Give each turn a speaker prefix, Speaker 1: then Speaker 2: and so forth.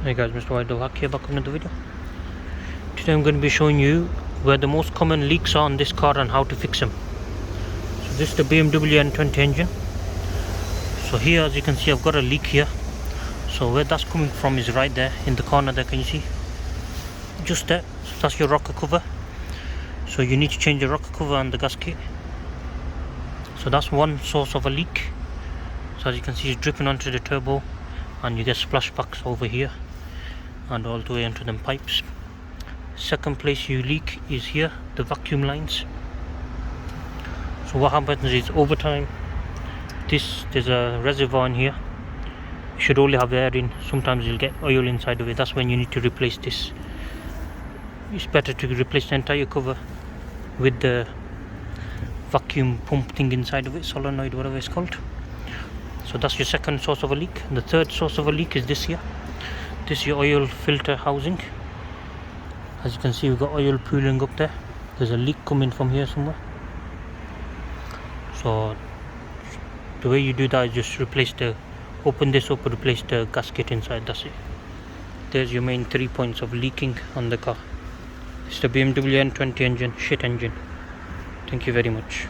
Speaker 1: Hey guys, MrWaheedulHaque here, back with another video. Today I'm going to be showing you where the most common leaks are on this car and how to fix them. So this is the BMW N20 engine. So here, as you can see, I've got a leak here. So where that's coming from is right there in the corner there, can you see? Just there. So that's your rocker cover. So you need to change the rocker cover and the gasket. So that's one source of a leak. So as you can see, it's dripping onto the turbo and you get splashbacks over here and all the way into them pipes. Second place you leak is here, the vacuum lines. So what happens is over time, there's a reservoir in here. You should only have air in. Sometimes you'll get oil inside of it. That's when you need to replace this. It's better to replace the entire cover with the vacuum pump thing inside of it, solenoid, whatever it's called. So that's your second source of a leak. The third source of a leak is this here. This is your oil filter housing. As you can see, we've got oil pooling up there. There's a leak coming from here somewhere. So the way you do that is just open this up, replace the gasket inside. That's it. There's your main 3 points of leaking on the car. It's the BMW N20 engine, shit engine. Thank you very much.